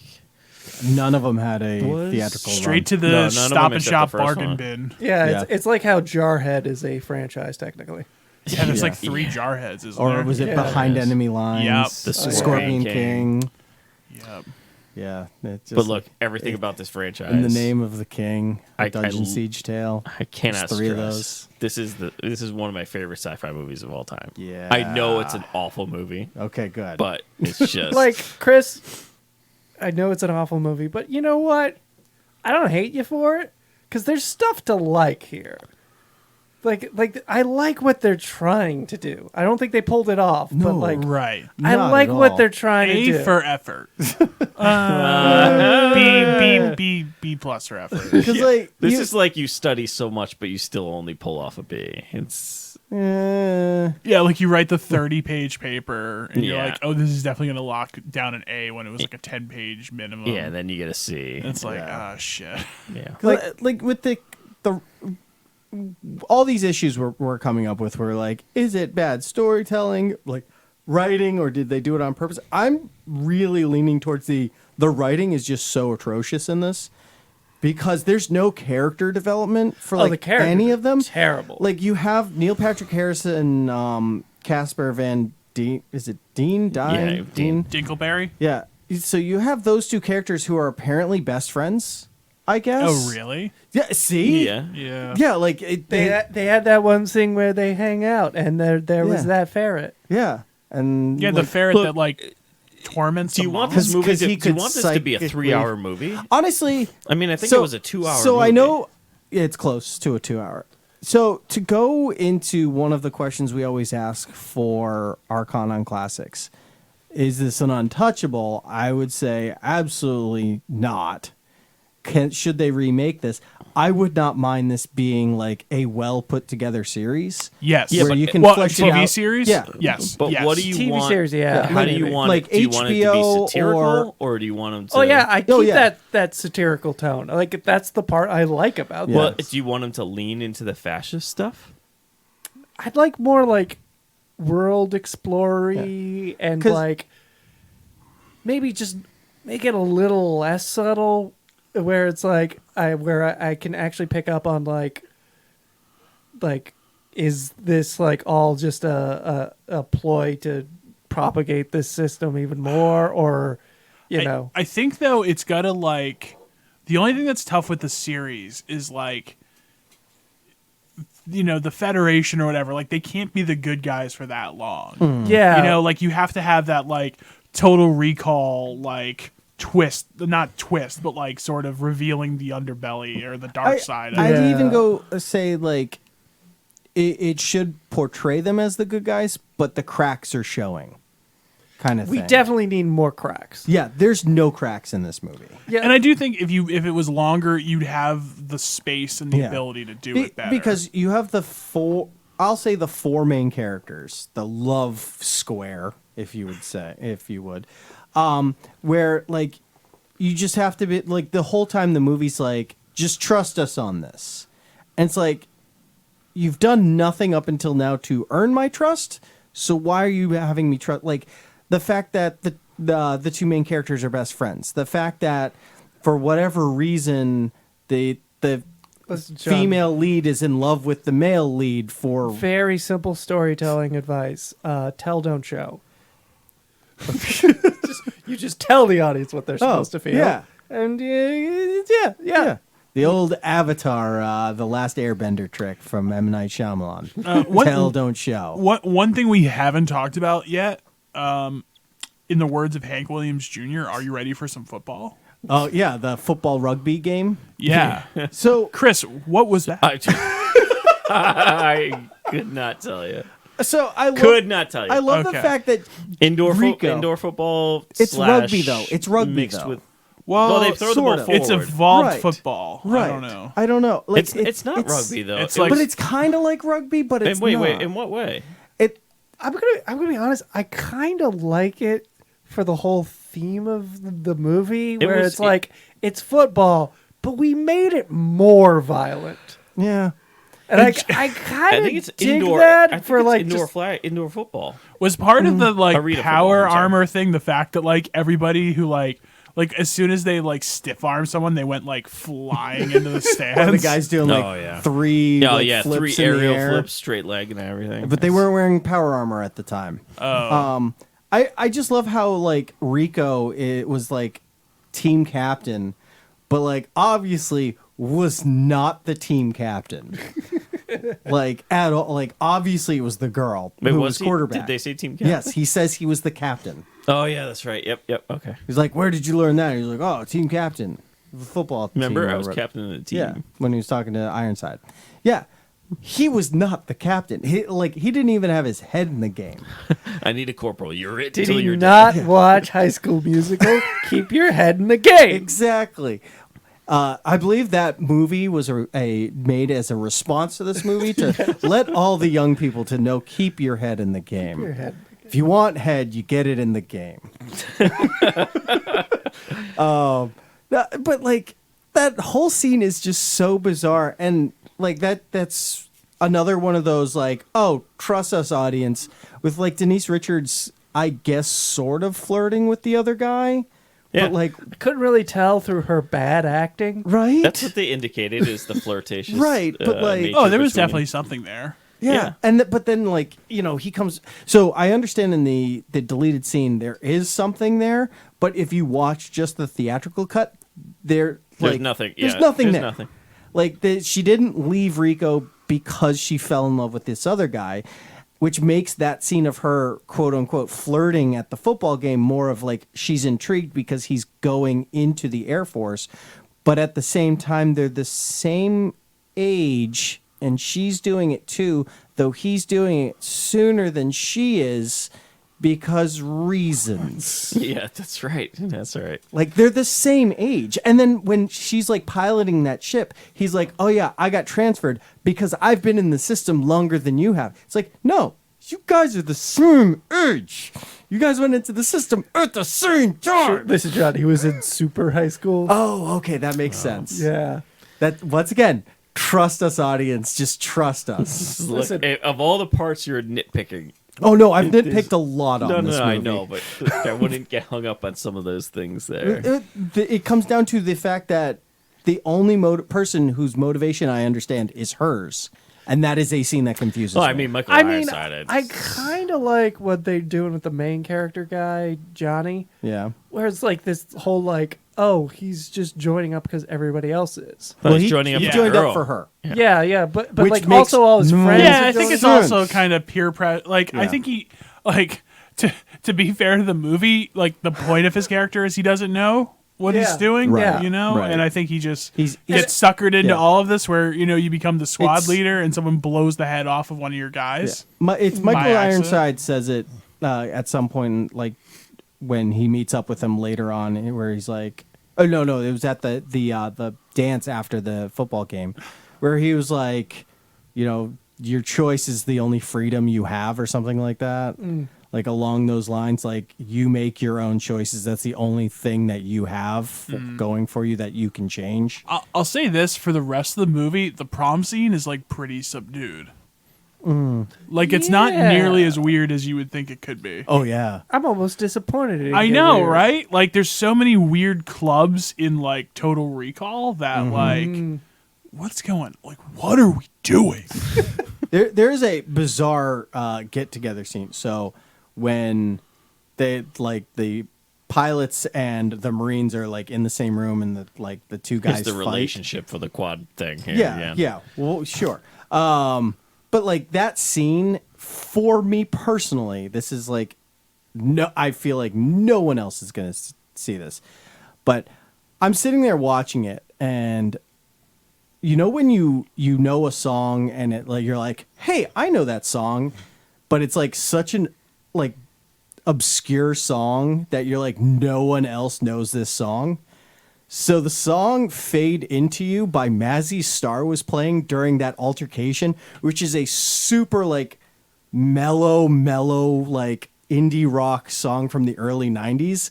None of them had a Was theatrical Straight to run. the No, none of Stop them and except Shop the first bargain one. bin. yeah, Yeah. it's like how Jarhead is a franchise technically. Yeah, there's like Yeah. 3 Jarheads, isn't Or there? was it Yeah. Behind Yes. Enemy Lines? Yep. The Scorpion King. King. Yep. Yeah. It's just But look, everything about this franchise. In the Name of the King, I- Dungeon I- Siege Tale. I cannot There's 3 of stress. This is one of my favorite sci-fi movies of all time. Yeah. I know it's an awful movie, Okay, good. but it's just Like Chris, I know it's an awful movie, but you know what? I don't hate you for it because there's stuff to like here. Like I like what they're trying to do. I don't think they pulled it off, but No. like Right. I Not like at what all. they're trying to A do. for effort. B plus for effort. Because like this you- is like you study so much, but you still only pull off a B. It's Yeah, like you write the 30-page paper, and you're Yeah. like, oh, this is definitely going to lock down an A when it was like a 10-page minimum. yeah. Then you get a C. And it's like, Yeah. ah, shit. Yeah. like with the all these issues we're coming up with were like, is it bad storytelling, like writing, or did they do it on purpose? I'm really leaning towards the writing is just so atrocious in this because there's no character development for the like characters any of them. are terrible. Like you have Neil Patrick Harris and Casper Van Dien. Is it Dean? Yeah, Dean. Dinkleberry? Yeah. So you have those 2 characters who are apparently best friends, I guess. Oh, really? Yeah. See. Yeah. Yeah. Yeah. Like it, they had that one thing where they hang out, and there was Yeah. that ferret. Yeah, and Yeah, the like, ferret look, that like torments. Do you the want mom. this movie? 'cause he Do you could want this to be a psychically- 3-hour movie? honestly, I mean, I think so, it was a 2-hour. So movie. I know it's close to a 2-hour. So to go into one of the questions we always ask for our KON on Classics, is this an untouchable? I would say absolutely not. Should they remake this? I would not mind this being like a well put together series. Yes. Yeah, where but- you can Well, flesh it TV out. series? Yeah. Yes. But yes. what do you TV want? series, yeah. How do you want? Like do you want it to HBO be satirical, or- or do you want them to? Oh yeah, I keep Oh, yeah. that satirical tone. Like that's the part I like about Yeah. Well, this. do you want them to lean into the fascist stuff? I'd like more like world explory and 'Cause- like maybe just make it a little less subtle, where it's like I can actually pick up on like is this like all just a ploy to propagate this system even more, or you know? I think though it's gotta like the only thing that's tough with the series is like the Federation or whatever, like they can't be the good guys for that long. Yeah, Like you have to have that like Total Recall like twist, not twist, but like sort of revealing the underbelly or the dark side. I'd Yeah. even go say like it should portray them as the good guys, but the cracks are showing, kind of we thing. definitely need more cracks. Yeah, there's no cracks in this movie. Yeah, And I do think if it was longer, you'd have the space and the Yeah. ability to do it better. Because you have the I'll say the four main characters, the love square, if you would, where like you just have to be like the whole time the movie's like, just trust us on this, and it's like you've done nothing up until now to earn my trust, so why are you having me trust? Like the fact that the two main characters are best friends, the fact that for whatever reason the Listen, John, female lead is in love with the male lead for very simple storytelling advice. Tell, don't show. You just tell the audience what they're supposed to feel. yeah. And yeah. The old Avatar, the Last Airbender trick from M. Night Shyamalan. Tell, don't show. One thing we haven't talked about yet, in the words of Hank Williams Jr., are you ready for some football? Oh, yeah, the football rugby game. Yeah. So, Chris, what was that? I could not tell you. I love the Okay. fact that Indoor Rico- football. It's slash rugby, though. It's rugby, mixed though. with. Well, they throw the ball sort of. forward. it's evolved Right. football. right. I don't know. Like, It's not rugby though. it's like- But it's kind of like rugby, but it's wait, not. in what way? I'm gonna be honest. I kind of like it for the whole theme of the movie, where was- it's like it's football, but we made it more violent. Yeah. And I I kind think of it's dig indoor. that I think for it's like indoor just, indoor football. Was part of the like Arena power football, I'm sorry. armor thing the fact that like everybody who like as soon as they like stiff arm someone, they went like flying into the stands. The guy's doing like Oh, yeah. three Oh like, yeah, flips three in the aerial air. flips, straight leg, and everything. But they weren't wearing power armor at the time. Oh. I just love how like Rico it was like team captain, but like obviously was not the team captain. Like at all. Like obviously it was the girl Wait, who was was he? quarterback. Did they say team captain? Yes, he says he was the captain. Oh yeah, that's right. Yep. Okay. He's like, "Where did you learn that?" He's like, "Oh, team captain, the football team." Remember, I or was whatever." captain of the team. Yeah, when he was talking to Ironside. Yeah, he was not the captain. He didn't even have his head in the game. I need a corporal. You're it. did till he you're not watch High School Musical? Keep your head in the game. Exactly. I believe that movie was made as a response to this movie to let all the young people to know keep your head in the game. Your head. If you want head, you get it in the game. But like that whole scene is just so bizarre, and like that's another one of those like, oh, trust us audience, with like Denise Richards, I guess sort of flirting with the other guy. Yeah. But like I couldn't really tell through her bad acting. right? That's what they indicated is the flirtatious. Right, but, like- nature Oh, there was between- definitely something there. Yeah, and but then like he comes. So I understand in the deleted scene there is something there, but if you watch just the theatrical cut, there's nothing. There's Yeah, nothing there's there. nothing. Like she didn't leave Rico because she fell in love with this other guy, which makes that scene of her quote unquote flirting at the football game more of like she's intrigued because he's going into the Air Force, but at the same time they're the same age. And she's doing it too, though he's doing it sooner than she is because reasons. Yeah, that's right. That's all right. Like they're the same age. And then when she's like piloting that ship, he's like, "Oh yeah, I got transferred because I've been in the system longer than you have." It's like, "No, you guys are the same age. You guys went into the system at the same time." Listen, John, he was in Super High School. Oh, okay, that makes sense. Yeah. That once again, trust us audience, just trust us. Look, of all the parts you're nitpicking. Oh no, I've nitpicked a lot on this movie. I know, but I wouldn't get hung up on some of those things there. It comes down to the fact that the only person whose motivation I understand is hers, and that is a scene that confuses Well, me. I mean, Michael I mean, Ironside. I kind of like what they're doing with the main character guy, Johnny, yeah. where it's like this whole like, oh, he's just joining up because everybody else is. Well, he's joining up he with joined the up girl. for her. Yeah, but Which like makes also all his no friends. Yeah, are I think doing it's it. also kind of peer pressure. Like, I Yeah. think he, like, to be fair to the movie, like, the point of his character is he doesn't know what he's Yeah. doing, Right. you know? Right. And I think he just He's gets suckered into yeah. all of this where, you become the squad It's- leader and someone blows the head off of one of your guys. It's By Michael accident. Ironside says it at some point, like when he meets up with him later on, where he's like, "Oh no, it was at the dance after the football game, where he was like, your choice is the only freedom you have, or something like that. Like along those lines, like you make your own choices. That's the only thing that you have going for you that you can change. I'll say this, for the rest of the movie, the prom scene is like pretty subdued. Like it's not Yeah. nearly as weird as you would think it could be. Oh yeah. I'm almost disappointed. It didn't I get know, weird. right? Like there's so many weird clubs in like Total Recall that like what's going, like what are we doing? There is a bizarre get together scene. So when they like the pilots and the Marines are like in the same room, and the two guys Here's the fight. relationship for the quad thing here. Yeah. Well, sure. But like that scene, for me personally, this is like I feel like no one else is gonna see this, but I'm sitting there watching it, and you know when you know a song and it like you're like, hey, I know that song, but it's like such an like obscure song that you're like, no one else knows this song. So the song Fade Into You by Mazzy Star was playing during that altercation, which is a super like mellow like indie rock song from the early 90s.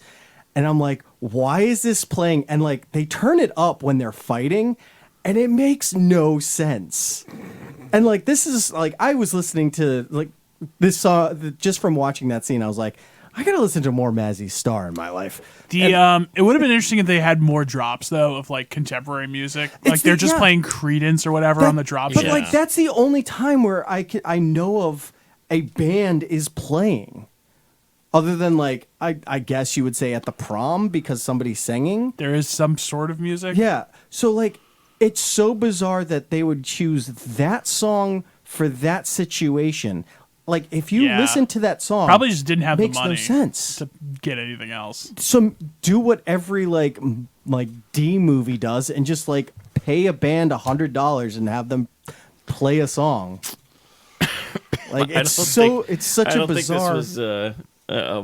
And I'm like, why is this playing? And like they turn it up when they're fighting, and it makes no sense. And like this is like I was listening to like this song just from watching that scene. I was like, I gotta listen to more Mazzy Star in my life. It would have been interesting if they had more drops though of like contemporary music. Like they're just playing Credence or whatever on the drops. But Yeah. like that's the only time where I know of a band is playing. Other than like I guess you would say at the prom because somebody's singing. There is some sort of music. Yeah. So like it's so bizarre that they would choose that song for that situation. Like if you Yeah. listen to that song, Probably just didn't have the makes money no sense. to get anything else. So do what every like D movie does and just like pay a band $100 and have them play a song. Like it's such I a don't bizarre. think this was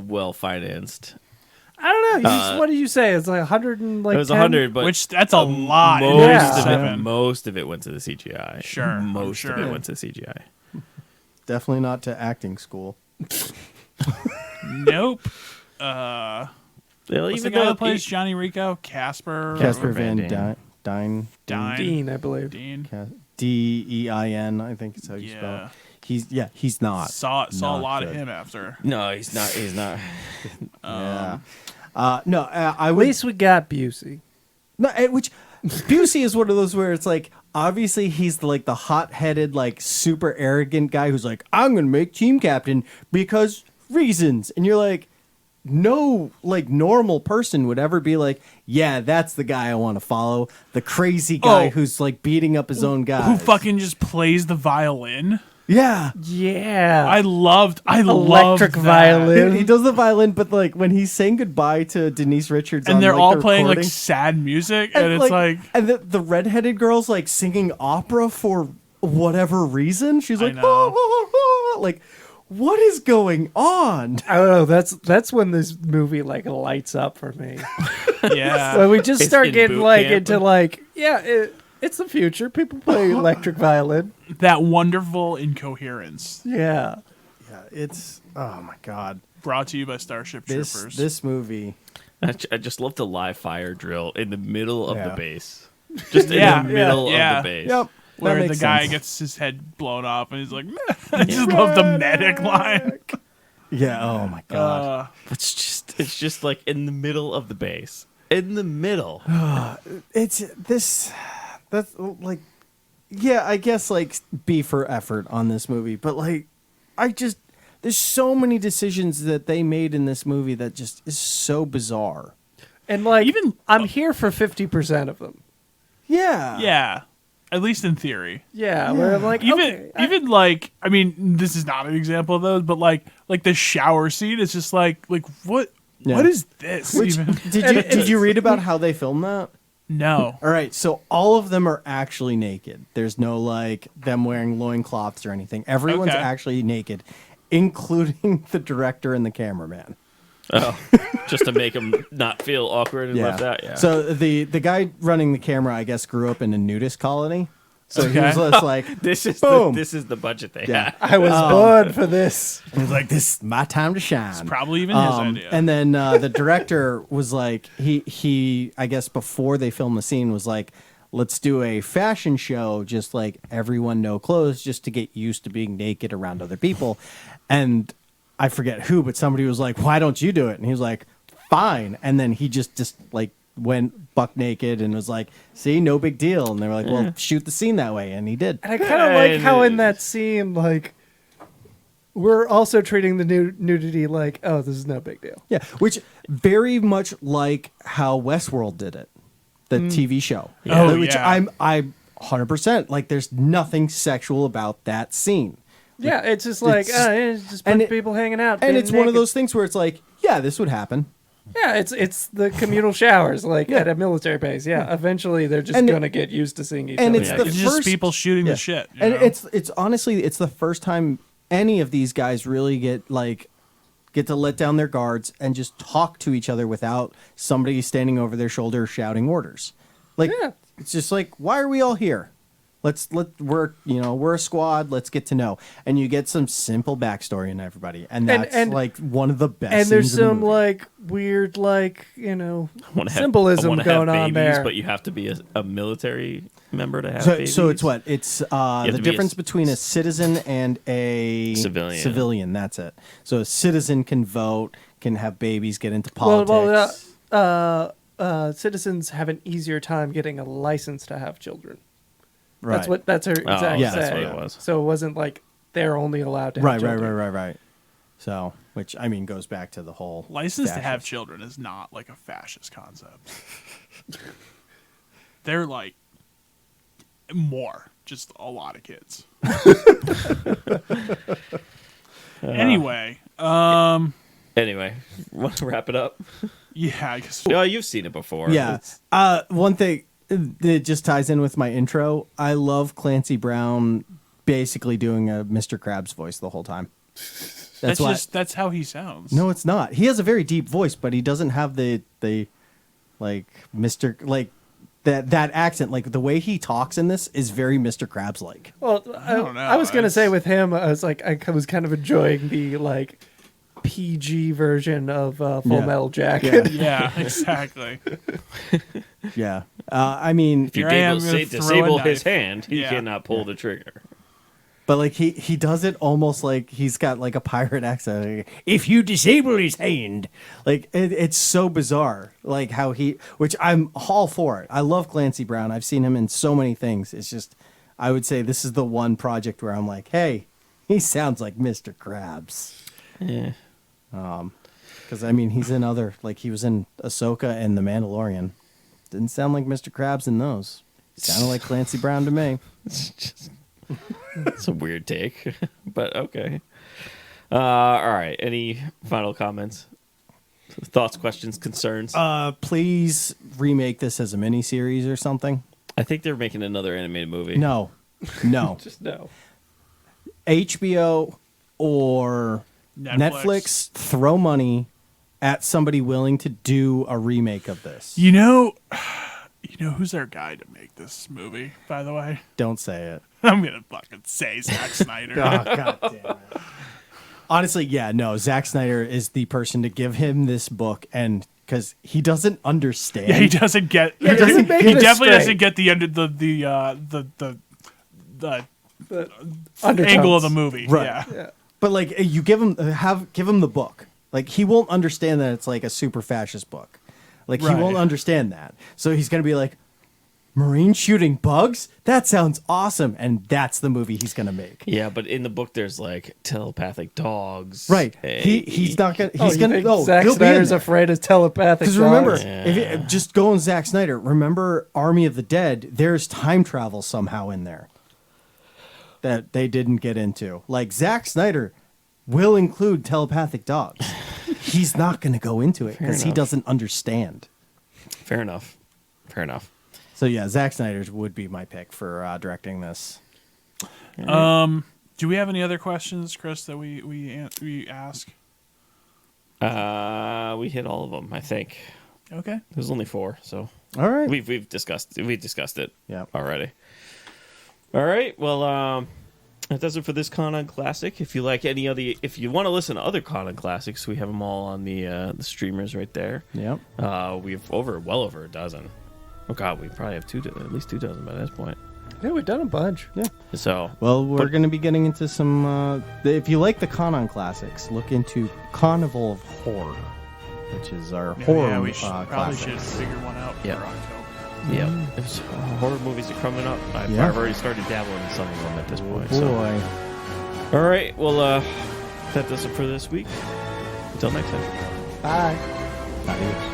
well financed. I don't know. What did you say? It's like 100 and like It was 10? 100, but Which that's a lot. in most, of it, 97. most of it went to the CGI. Sure, I'm most of sure. it went to the CGI. Definitely not to acting school. Nope. Well, What's the guy that plays Johnny Rico? Casper Casper Van Van Dien. Dyne. Dean, I believe. Dean. Dein, I think is how you spell it. He's not. Saw a not lot of good. him after. No, he's not. He's not. Yeah. I At would. least we got Busey. No, which Busey is one of those where it's like obviously he's like the hot-headed, like super arrogant guy who's like, I'm gonna make team captain because reasons, and you're like, no, like normal person would ever be like, yeah, that's the guy I want to follow. The crazy guy who's like beating up his own guy. Who fucking just plays the violin? Yeah. Yeah. I loved Electric that. violin. He does the violin, but like when he's saying goodbye to Denise Richards, And on, they're like, all the playing like recording, sad music, and it's like and the redheaded girl's like singing opera for whatever reason. She's like, know. like, what is going on? I don't know. That's when this movie like lights up for me. yeah. When we just It's start in getting boot like camp. into like it's the future. People play electric violin. That wonderful incoherence. Yeah. Yeah, it's oh my god. Brought to you by Starship Troopers. This movie. I just love the live fire drill in the middle of Yeah. the base. Just in Yeah, the middle yeah. of the base. Yep. where that the makes guy sense. gets his head blown off, and he's like, I just love the medic line. Yeah. Oh my god. It's just like in the middle of the base. In the middle. It's this. That's like, yeah. I guess like B for effort on this movie, but like, there's so many decisions that they made in this movie that just is so bizarre. And like Even- I'm here for 50% of them. Yeah. Yeah, at least in theory. Yeah, where I'm like Even like, I mean, this is not an example of those, but like the shower scene is just like what? Yeah. What is this? Which even? did you read about how they filmed that? No. All right, so all of them are actually naked. There's no like them wearing loincloths or anything. Everyone's Okay. actually naked, including the director and the cameraman. Oh, just to make him not feel awkward and left out. Yeah. So the guy running the camera, I guess, grew up in a nudist colony. So he Okay. was just like, This is Boom. this is the budget they Yeah. had. I was born for this. he was like, this is my time to shine. Probably even his idea. And then the director was like, he I guess before they filmed the scene was like, let's do a fashion show, just like everyone no clothes, just to get used to being naked around other people. And I forget who, but somebody was like, why don't you do it? And he was like, fine. And then he just like went buck naked and was like, see, no big deal. And they were like, well, shoot the scene that way. And he did. And I kind of like how in that scene, like, we're also treating the nudity like, oh, this is no big deal. Yeah, which very much like how Westworld did it, the TV show. Oh, which yeah. I'm 100% like. There's nothing sexual about that scene, Yeah, it's just like, It's- it's just and bunch of people hanging out. and being it's one of naked. those things where it's like, yeah, this would happen. Yeah, it's the communal showers, like Yeah. at a military base. Yeah, eventually they're just And- gonna get used to seeing each and other. it's naked. the It's just first- people shooting Yeah. the shit. you And know? it's honestly, it's the first time any of these guys really get to let down their guards and just talk to each other without somebody standing over their shoulder shouting orders. Like, Yeah. it's just like, why are we all here? We're a squad. Let's get to know, and you get some simple backstory in everybody, and that's and- like one of the best. and there's scenes in the some movie. like weird, like I wanna have- symbolism I wanna going have on babies, there. But you have to be a military member to have babies. So it's what? It's have the to be difference between a citizen and a Civilian. Civilian. That's it. So a citizen can vote, can have babies, get into Well, politics. citizens have an easier time getting a license to have children. right. That's her exact yeah, say. that's what it was. So it wasn't like they're only allowed to have Right. children. So, which I mean goes back to the whole License to have fascist- children is not like a fascist concept. They're like more, just a lot of kids. Anyway, Anyway, want to wrap it up? yeah, I guess. No, you've seen it before. Yeah. It's- One thing that just ties in with my intro. I love Clancy Brown basically doing a Mr. Krabs voice the whole time. That's why. that's how he sounds. No, it's not. He has a very deep voice, but he doesn't have the like Mr. like that accent. Like the way he talks in this is very Mr. Krabs like. Well, don't know. I was gonna say It's- with him, I was like, I was kind of enjoying the like PG version of Full Yeah. Metal Jacket. Yeah, exactly. Yeah. I mean, if you Here I am gonna throw a disable his knife. hand, he Yeah. cannot pull the trigger. but like he does it almost like he's got like a pirate accent. Like, if you disable his hand, like it's so bizarre. Like how which I'm all for it. I love Clancy Brown. I've seen him in so many things. It's just, I would say this is the one project where I'm like, hey, he sounds like Mr. Krabs. Yeah. Because I mean, he's in other, like he was in Ahsoka and The Mandalorian. Didn't sound like Mr. Krabs in those. Sounded like Clancy Brown to me. It's a weird take, but okay. All right. Any final comments? Thoughts, questions, concerns? Please remake this as a miniseries or something. I think they're making another animated movie. No. Just no. HBO or Netflix throw money at somebody willing to do a remake of this. You know who's their guy to make this movie? By the way, Don't say it. I'm gonna fucking say Zack Snyder. Oh, God damn it. Honestly, yeah, no. Zack Snyder is the person to give him this book, and because he doesn't understand. Yeah, he doesn't get. he doesn't make he it definitely straight. doesn't get the under the The angle of the undertones. movie. Right. Yeah. Yeah. But like, you give him the book. Like, he won't understand that it's like a super fascist book. Like, he Right. won't understand that. So he's gonna be like, Marine shooting bugs? That sounds awesome. And that's the movie he's gonna make. Yeah, but in the book, there's like telepathic dogs. Right. Hey. He's not gonna. Oh, He's you gonna. think No, Zack he'll be in Snyder's there. afraid of telepathic. Because remember, dogs? if you just go on Zack Snyder, remember Army of the Dead, there's time travel somehow in there that they didn't get into. Like, Zack Snyder will include telepathic dogs. He's not going to go into it because he enough. doesn't understand. Fair enough. Fair enough. So yeah, Zack Snyder's would be my pick for directing this. Do we have any other questions, Chris, that we ask? We hit all of them, I think. Okay. There's only 4, so All right. we've discussed it Yeah. already. All right. Well, that does it for this KON Classic. If you like any other, if you want to listen to other KON Classics, we have them all on the streamers right there. Yep. We've well over a dozen. Oh God, we probably have at least 2 dozen by this point. Yeah, we've done a bunch. Yeah. So, Well, we're going to be getting into some. If you like the KON classics, look into Carnival of Horror, which is our horror Yeah, we probably classics. should figure one out Yeah. for October. yeah, there's horror movies are coming up. I've Yeah. already started dabbling in some of them at this point. Boy. So, all right. Well, that does it for this week. Until next time. Bye. Adios.